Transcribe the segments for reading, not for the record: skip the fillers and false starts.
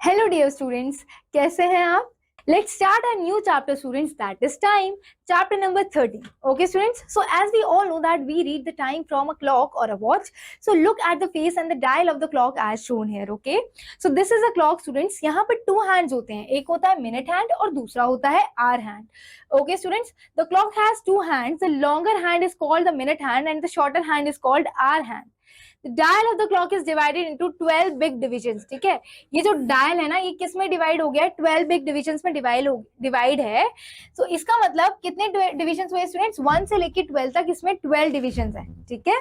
Hello dear students, कैसे हैं आप? Let's start a new chapter students, that is time, chapter number 30. Okay students, so as we all know that we read the time from a clock or a watch, so look at the face and the dial of the clock as shown here. Okay, so this is a clock students. यहाँ पर two hands होते हैं, एक होता है minute hand और दूसरा होता है hour hand. Okay students, the clock has two hands. The longer hand is called the minute hand and the shorter hand is called hour hand. The dial of the clock is divided into 12 big divisions. ठीक है, ये जो dial है ना, ये किस में divide हो गया है? 12 बिग डिविजन्स में डिवाइड है. तो इसका मतलब कितने डिविजन्स हुए स्टूडेंट्स? 1 से लेके 12 तक इसमें 12 डिविजन्स हैं. ठीक है,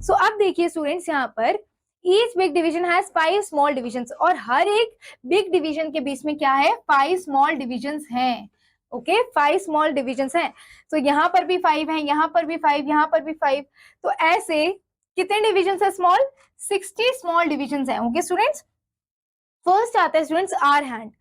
सो अब देखिए स्टूडेंट्स, यहाँ पर each big division has 5 small divisions और हर एक बिग डिवीजन के बीच में क्या है? 5 स्मॉल डिविजन्स हैं. ओके, 5 स्मॉल डिविजन्स हैं. तो यहाँ पर भी 5 है, यहाँ पर भी 5, यहाँ पर भी 5. तो ऐसे कितने डिविजन्स है स्मॉल? 60 स्मॉल डिविजन्स हैं. ओके स्टूडेंट्स, फर्स्ट आता है students hour hand,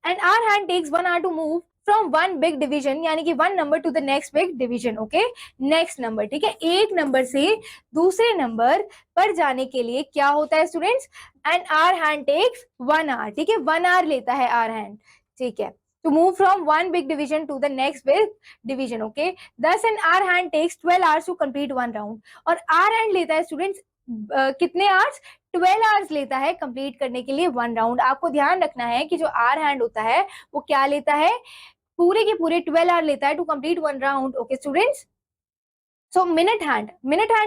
and hour hand takes 1 hour to move from one big division, यानी कि 1 number to the next big division. Okay, next number. ठीक है, एक नंबर से दूसरे नंबर पर जाने के लिए क्या होता है students? And hour hand takes 1 hour. ठीक है, 1 hour लेता है आवर हैंड. ठीक है, to move from one big division to the next big division. Okay, thus an hour hand takes 12 hours to complete one round. और hour hand लेता है students कितने आवर्स? 12 आवर्स लेता है कंप्लीट करने के लिए 1 राउंड. आपको ध्यान रखना है कि जो आवर हैंड होता है वो क्या लेता है? पूरे के पूरे 12 आवर लेता है to complete 1 round. Okay students, so minute hand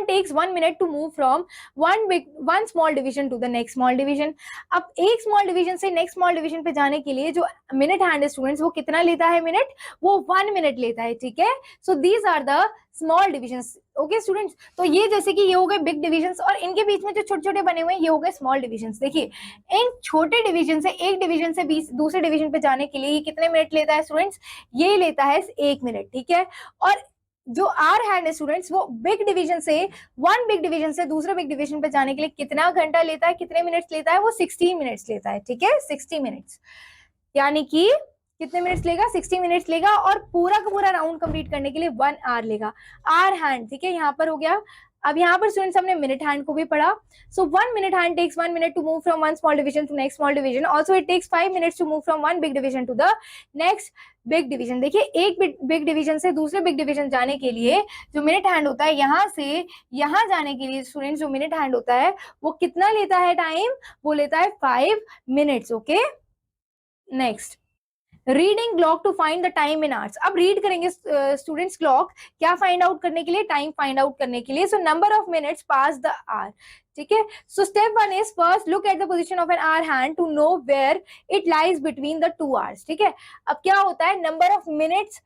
takes 1 minute to move from one small division to the next small division. अब एक small division से next small division पे जाने के लिए जो minute hand है स्टूडेंट्स, वो कितना लेता है मिनट? वो 1 minute लेता है. ठीक है, so these are the small divisions. Okay students, तो ये जैसे कि ये हो गए बिग डिविजन्स और इनके बीच में जो छोटे छोटे बने हुए हैं ये हो गए स्मॉल डिविजन्स. देखिए, इन छोटे डिवीजन से एक डिवीजन से दूसरे डिवीजन पे जाने के लिए ये कितने मिनट लेता है स्टूडेंट्स? ये लेता है 1 मिनट. ठीक है, और जो आर हैंड है स्टूडेंट्स, वो बिग डिवीजन से वन बिग डिवीजन से दूसरे बिग डिवीजन पे जाने के लिए कितना घंटा लेता है? कितने मिनट्स लेता है? वो 60 मिनट्स लेता है. ठीक है, 60 मिनट्स, यानी कि कितने मिनट्स लेगा? 60 मिनट्स लेगा और पूरा का पूरा राउंड कंप्लीट करने के लिए 1 hour लेगा. आर हैंड, ठीक है, यहाँ पर हो गया. अब यहाँ पर स्टूडेंट्स हमने मिनट हैंड को भी पढ़ा. सो 1 minute hand takes 1 minute to move from one small division to next small division. Also it takes 5 minutes to move from one big division to the next big division. देखिए, एक big division से दूसरे big division जाने के लिए जो minute hand होता है, यहाँ से यहाँ जाने के लिए स्टूडेंट्स जो मिनट हैंड होता है वो कितना लेता है टाइम? वो लेता है 5 minutes. Okay, next, reading clock to find the time in hours. अब रीड करेंगे स्टूडेंट्स क्लॉक, क्या फाइंड आउट करने के लिए? टाइम फाइंड आउट करने के लिए. So number of minutes past the hour. ठीक है, so step 1 is first look at the position of an hour hand to know where it lies between the 2 hours. ठीक है, अब क्या होता है? नंबर of minutes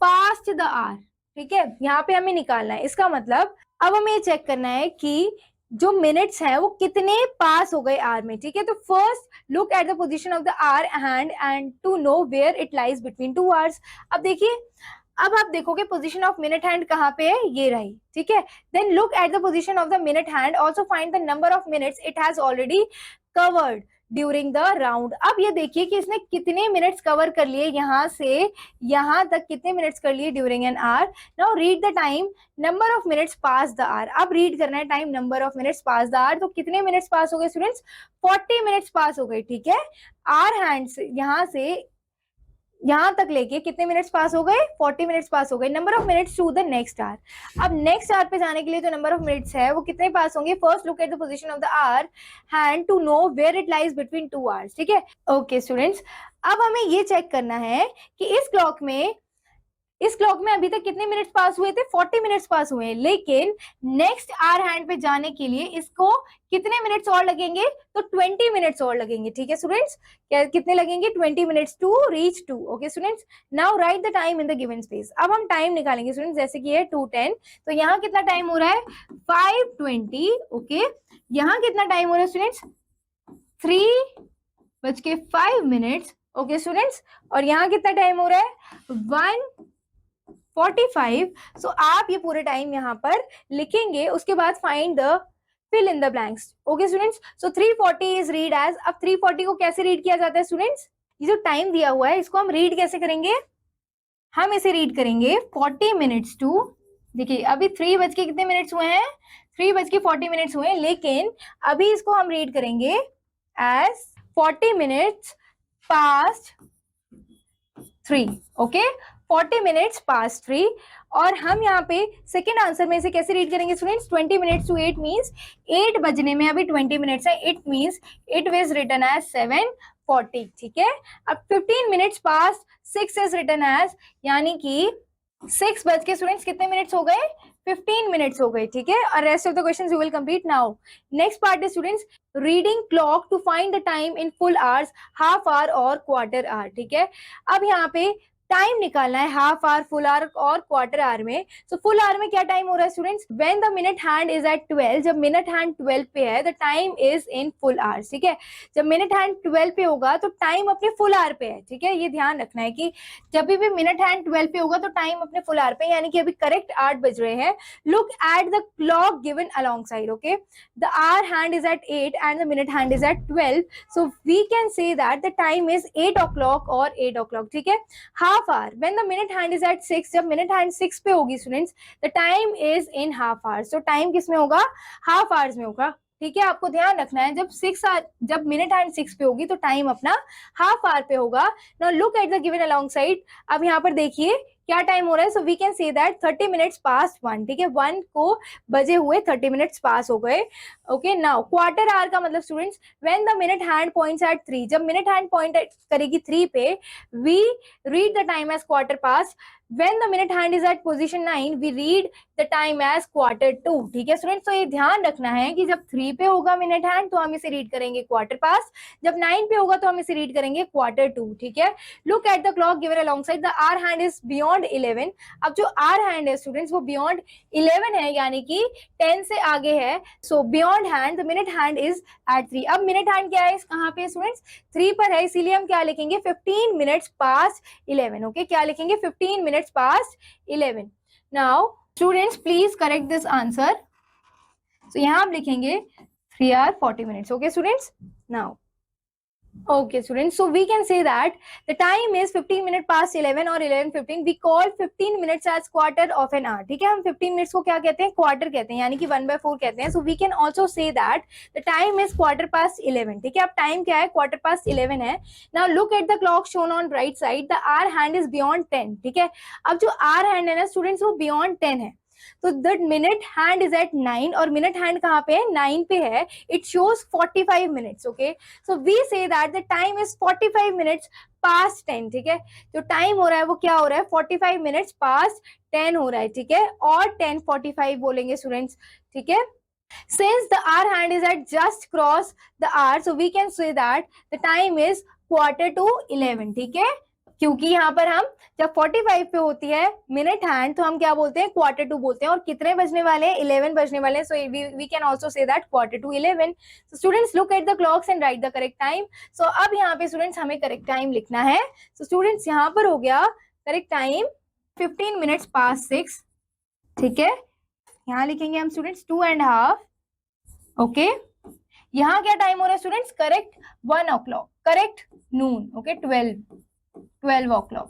past the hour. ठीक है, यहाँ पे हमें निकालना है. इसका मतलब अब हमें ये चेक करना है कि जो मिनट्स है वो कितने पास हो गए आवर में. ठीक है, तो first look at the position of the hour hand and to know where it lies between 2 hours. अब देखिए, अब आप देखोगे पोजीशन ऑफ मिनट हैंड कहाँ पे है? ये रही. ठीक है, then look at the position of the minute hand, also find the number of minutes it has already covered during the round. अब ये देखिए कि इसने कितने मिनट्स कवर कर लिए, यहाँ से यहाँ तक कितने मिनट्स कर लिए during an hour. Now read the time number of minutes past the hour. अब रीड करना है time number of minutes past the hour. तो कितने मिनट्स पास हो गए स्टूडेंट्स? 40 मिनट्स पास हो गए. ठीक है, आवर हैंड से यहाँ तक लेके कितने मिनट्स पास हो गए? 40 मिनट्स पास हो गए. Number of minutes to the next hour. अब नेक्स्ट आवर पे जाने के लिए जो नंबर ऑफ मिनट्स है वो कितने पास होंगे? First look at the position of the hour hand to know where it lies between 2 hours. ठीक है, ओके स्टूडेंट्स, अब हमें ये चेक करना है कि इस क्लॉक में अभी तक कितने मिनट्स पास हुए थे? 40 मिनट्स पास हुए हैं, लेकिन नेक्स्ट आवर हैंड पे जाने के लिए इसको कितने मिनट्स और लगेंगे? तो 20 मिनट्स और लगेंगे. ठीक है स्टूडेंट्स, कितने लगेंगे? 20 minutes to reach 2. Okay students, now write the time in the given space. अब हम टाइम निकालेंगे स्टूडेंट्स, जैसे कि है 2:10, तो यहाँ कितना टाइम हो रहा है? 5:20. ओके, यहाँ कितना टाइम हो रहा है स्टूडेंट्स? 3:05. ओके स्टूडेंट्स, और यहाँ कितना टाइम हो रहा है? 1:45. सो आप ये पूरे टाइम यहाँ पर लिखेंगे. उसके बाद find the fill in the blanks. Okay students, so 340 is read as. अब 340 को कैसे रीड किया जाता है स्टूडेंट्स? ये जो टाइम दिया हुआ है इसको हम रीड कैसे करेंगे? हम इसे रीड करेंगे 40 मिनट्स टू, देखिए अभी 3 बज के कितने मिनट्स हुए हैं? 3 बज के 40 मिनट्स हुए, लेकिन अभी इसको हम रीड करेंगे एज 40 minutes past 3, ओके 40 minutes past 3। और हम यहाँ पे सेकेंड आंसर में से कैसे रीड करेंगे स्टूडेंट्स, 20 minutes to 8 मीन्स 8 बजने में अभी 20 मिनट्स है, it means it was written as 7:40, ठीक है। अब 15 minutes past 6 is written as, यानी कि 6 बज के स्टूडेंट्स कितने मिनट्स हो गए, 15 मिनट्स हो गए, ठीक है। और rest of the questions you will complete now. Next part is students reading clock to find the time in full hours, half hour और क्वार्टर आवर, ठीक है। अब यहाँ पे टाइम निकालना है हाफ आवर, फुल आवर और क्वार्टर आवर में। सो फुल आवर में क्या टाइम हो रहा है students, when the minute hand is at 12, जब मिनट हैंड 12 पे है the time is in full hours, ठीक है। जब मिनट हैंड 12 पे होगा तो टाइम अपने फुल आवर पे है, ठीक है। ये ध्यान रखना है कि जब भी मिनट हैंड 12 पे होगा तो टाइम अपने फुल आवर पे, यानी कि अभी करेक्ट 8 बज रहे हैं। Look at the clock given alongside, okay the hour hand is at 8 and the minute hand is at 12, so we can say that the time is 8 o'clock और 8 o'clock, ठीक है। Half hour when the minute hand is at 6, जब minute hand 6 पे होगी students the time is in half hours, तो time किस में होगा, हाफ आवर्स में होगा, ठीक है। आपको ध्यान रखना है जब मिनट हैंड 6 पे होगी तो टाइम अपना हाफ आवर पे होगा। Now look at the given alongside, अब यहाँ पर देखिए क्या टाइम हो रहा है, so we can say that 30 minutes past 1, ठीक है। 1 को बजे हुए 30 minutes पास हो गए, ओके। नाउ क्वार्टर आवर का मतलब students when the minute hand points at 3, जब मिनट हैंड पॉइंट करेगी 3 पे we read the time as quarter past, when the minute hand is at position 9 we read the time as quarter 2, ठीक है students. तो ये ध्यान रखना है कि जब 3 पे होगा मिनट हैंड तो हम इसे रीड करेंगे क्वार्टर पास्ट, जब 9 पे होगा तो हम इसे रीड करेंगे क्वार्टर 2, ठीक है। Look at the clock given alongside, the hour hand is beyond 11, अब जो आवर हैंड है स्टूडेंट्स वो बियॉन्ड 11 है, यानी कि 10 से आगे है, सो beyond hand the minute hand is at 3। अब मिनट हैंड क्या है, कहाँ पे स्टूडेंट्स 3 पर है, इसीलिए हम क्या लिखेंगे 15 minutes past 11, ओके क्या लिखेंगे 15 minutes past 11। now students please correct this answer, so यहाँ हम लिखेंगे 3 hours 40 minutes, okay students। now okay students, so we can say that the time is 15 minutes past 11 or 11:15, we call 15 minutes as quarter of an hour, ठीक है। हम 15 minutes को क्या कहते हैं, क्वार्टर कहते हैं, यानी कि 1/4 कहते हैं। so we can also say that the time is quarter past 11, ठीक है। अब टाइम क्या है, quarter past 11 है। now look at the clock shown on right side, the hour hand is beyond 10, ठीक है। अब जो hour hand है ना स्टूडेंट्स वो beyond 10 है, तो the minute hand is at 9 और मिनट हैंड कहाँ पे है, 9 पे है, it shows 45 minutes, okay. So we say that the time is 45 minutes past 10, ठीक है। जो टाइम हो रहा है वो क्या हो रहा है, 45 मिनट्स पास्ट 10 हो रहा है, ठीक है। और 10:45 बोलेंगे स्टूडेंट्स, ठीक है। Since the hour hand is at just cross the hour, so we can say that the time is 10:45, ठीक है। क्योंकि यहाँ पर हम जब 45 पे होती है मिनट हैंड तो हम क्या बोलते हैं, Q2 बोलते हैं। और कितने बजने वाले हैं, 11 बजने वाले हैं, so we can also say that Q2:11। So students look at the clocks and write the correct time. So अब यहाँ पे स्टूडेंट्स हमें करेक्ट टाइम लिखना है। सो स्टूडेंट्स यहाँ पर हो गया करेक्ट टाइम 15 minutes past 6, ठीक है। यहाँ लिखेंगे हम स्टूडेंट्स 2.5, ओके। यहाँ क्या टाइम हो रहा है स्टूडेंट्स, करेक्ट 1 o'clock, करेक्ट नून, ओके 12 o'clock,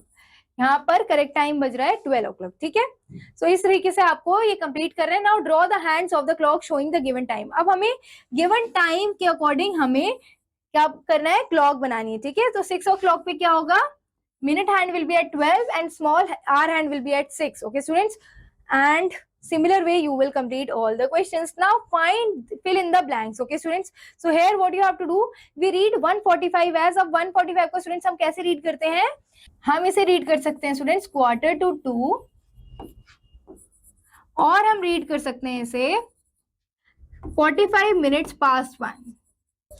यहाँ पर करेक्ट टाइम बज रहा है 12 o'clock, ठीक है। सो इस तरीके से आपको ये कंप्लीट कर रहे हैं। Now draw the hands of the clock showing the given time. अब हमें गिवन टाइम के अकॉर्डिंग हमें क्या करना है, क्लॉक बनानी है, ठीक है। तो 6 o'clock पे क्या होगा, minute hand will be at 12 and small hour hand will be at 6, okay students, and similar way you will complete all the questions. Now fill in the blanks, okay students। so here what you have to do, we read 145 as, अब 145 को students हम कैसे read करते हैं, हम इसे read कर सकते हैं students Q2 और हम read कर सकते हैं इसे 45 minutes past 1,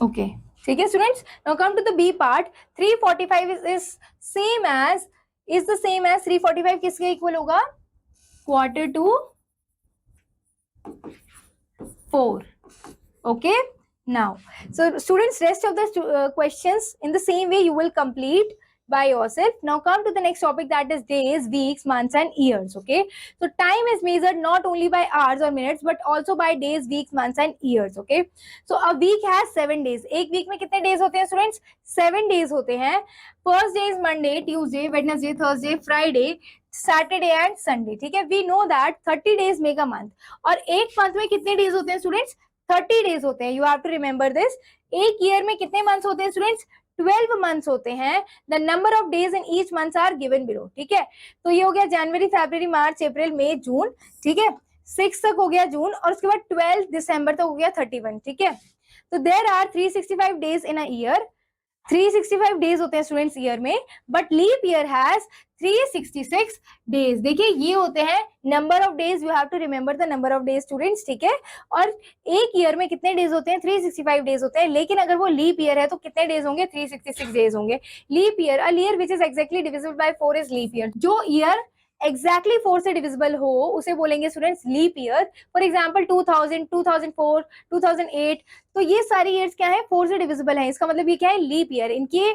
okay ठीक है students. Now come to the B part, 3:45 is same as 3:45 किसके इक्वल होगा, Q2 4, okay। now so students rest of the questions in the same way you will complete by yourself. Now come to the next topic, that is days, weeks, months and years, okay। so time is measured not only by hours or minutes but also by days, weeks, months and years, okay। so a week has 7 days, एक week में कितने days होते हैं students, 7 days होते हैं। first day is Monday, Tuesday, Wednesday, Thursday, Friday, Saturday and Sunday, ठीक है। we know that 30 days make a month, और एक month में कितने days होते हैं students, 30 डेज होते हैं. You have to remember this. एक ईयर में कितने मंथ्स होते हैं स्टूडेंट्स? 12 मंथ्स होते हैं. The number of days in each month are given below. ठीक है, तो ये हो गया जनवरी, फरवरी, मार्च, अप्रैल, मई, जून. ठीक है, 6 तक हो गया जून, और उसके बाद 12 दिसंबर तक हो गया 31. ठीक है, तो there are 365 days in a year. 365 days होते हैं स्टूडेंट्स ईयर में, but leap year has 366 days. देखिए ये होते हैं number of days. You have to remember the number of days students. ठीक है, और एक ईयर में कितने डेज होते हैं? 365 डेज होते हैं. लेकिन अगर वो लीप ईयर है तो कितने डेज होंगे? 366 डेज होंगे. Leap year, a year which is exactly divisible by 4 is leap year. जो ईयर एग्जैक्टली 4 से डिविजिबल हो उसे बोलेंगे students leap year. For example 2000, 2004, 2008, तो ये सारी ईयर्स क्या है? 4 से डिविजिबल है. इसका मतलब ये क्या है? Leap year. इनके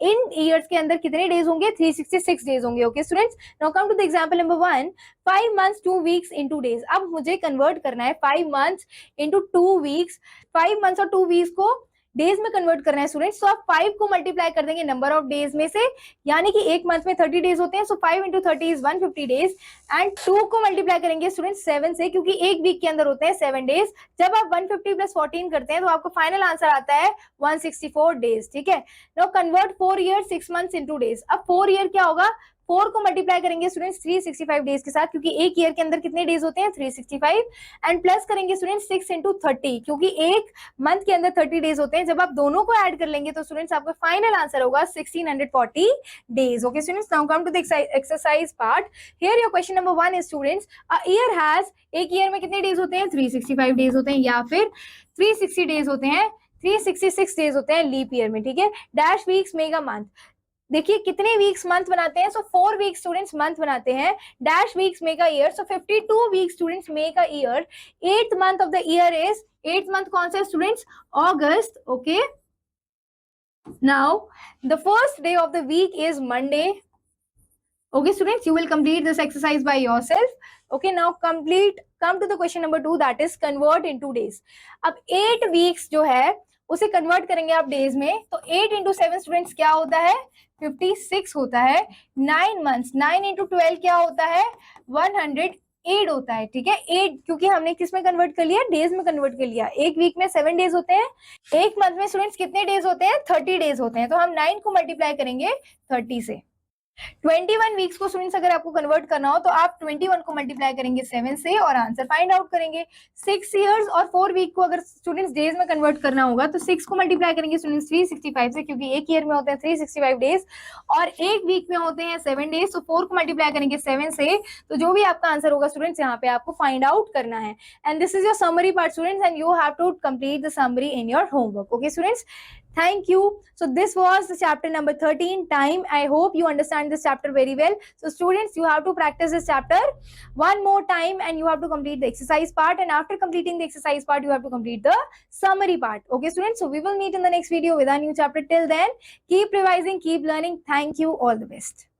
इन ईयर्स के अंदर कितने डेज होंगे? 366 डेज होंगे. Okay students, now come to the example number 1. 5 months 2 weeks into days. अब मुझे कन्वर्ट करना है 5 मंथ्स इनटू 2 वीक्स. 5 मंथ्स और 2 वीक्स को डेज में कन्वर्ट करना है स्टूडेंट्स. तो आप 5 को मल्टीप्लाई कर देंगे नंबर ऑफ डेज में से, यानी कि एक मंथ में 30 डेज होते हैं. सो 5 इंटू 30 इज 150 डेज. एंड 2 को मल्टीप्लाई करेंगे स्टूडेंट्स 7 से, क्योंकि एक वीक के अंदर होते हैं 7 डेज. जब आप 150 प्लस 14 करते हैं तो आपको फाइनल आंसर आता है 164 डेज. ठीक है, now convert 4 year 6 months into days. अब 4 ईयर क्या होगा? 4 को मल्टीप्लाई करेंगे स्टूडेंट्स 365 डेज के साथ, क्योंकि एक ईयर के अंदर कितने डेज होते हैं? 365. एंड प्लस करेंगे स्टूडेंट्स 6 इंटू 30, क्योंकि एक मंथ के अंदर 30 डेज होते हैं. जब आप दोनों को ऐड कर लेंगे तो स्टूडेंट्स आपका फाइनल आंसर होगा 1640 days. Okay students, now come to the exercise part. Here your question number 1 is students, a year has, एक ईयर में कितने डेज होते हैं? 365 डेज होते हैं, या फिर 360 डेज होते हैं, 366 डेज होते हैं लीप ईयर में. ठीक है, डैश वीक्स मेगा मंथ. देखिए कितने वीक्स मंथ बनाते हैं? सो 4 वीक्स स्टूडेंट्स मंथ बनाते हैं. Dash weeks make a year. So 52 weeks students make a year. 8th month of the year is, 8th month कौन सा है स्टूडेंट्स? अगस्त. Okay, now the first day of the week is Monday. Okay students, you will complete this exercise by yourself. Okay, now come to the question number 2, that is convert into days. अब 8 weeks जो है उसे convert करेंगे आप days में, तो 8 into 7 students क्या होता है? 56 होता है. 9 मंथ्स, 9 इंटू 12 क्या होता है? 108 होता है. ठीक है, 8 क्योंकि हमने किस में कन्वर्ट कर लिया? डेज में कन्वर्ट कर लिया. एक वीक में 7 डेज होते हैं. एक मंथ में स्टूडेंट्स कितने डेज होते हैं? 30 डेज होते हैं. तो हम 9 को मल्टीप्लाई करेंगे 30 से. 21 वीक्स को स्टूडेंट्स अगर आपको कन्वर्ट करना हो तो आप 21 को मल्टीप्लाई करेंगे 7 से और आंसर फाइंड आउट करेंगे. 6 इयर्स और 4 वीक को अगर स्टूडेंट्स डेज में कन्वर्ट करना होगा तो 6 को मल्टीप्लाई करेंगे स्टूडेंट्स 365 से, क्योंकि एक ईयर में होते हैं 365 डेज और एक वीक में होते हैं 7 डेज. तो 4 को मल्टीप्लाई करेंगे 7 से, तो जो भी आपका आंसर होगा स्टूडेंट्स यहाँ पे आपको फाइंड आउट करना है. And this is your summary part students, and you have to complete the summary in your homework. Okay students, thank you. So this was the chapter number 13, time. I hope you understand this chapter very well. So students, you have to practice this chapter one more time and you have to complete the exercise part, and after completing the exercise part you have to complete the summary part. Okay students, so we will meet in the next video with a new chapter. Till then, keep revising, keep learning. Thank you, all the best.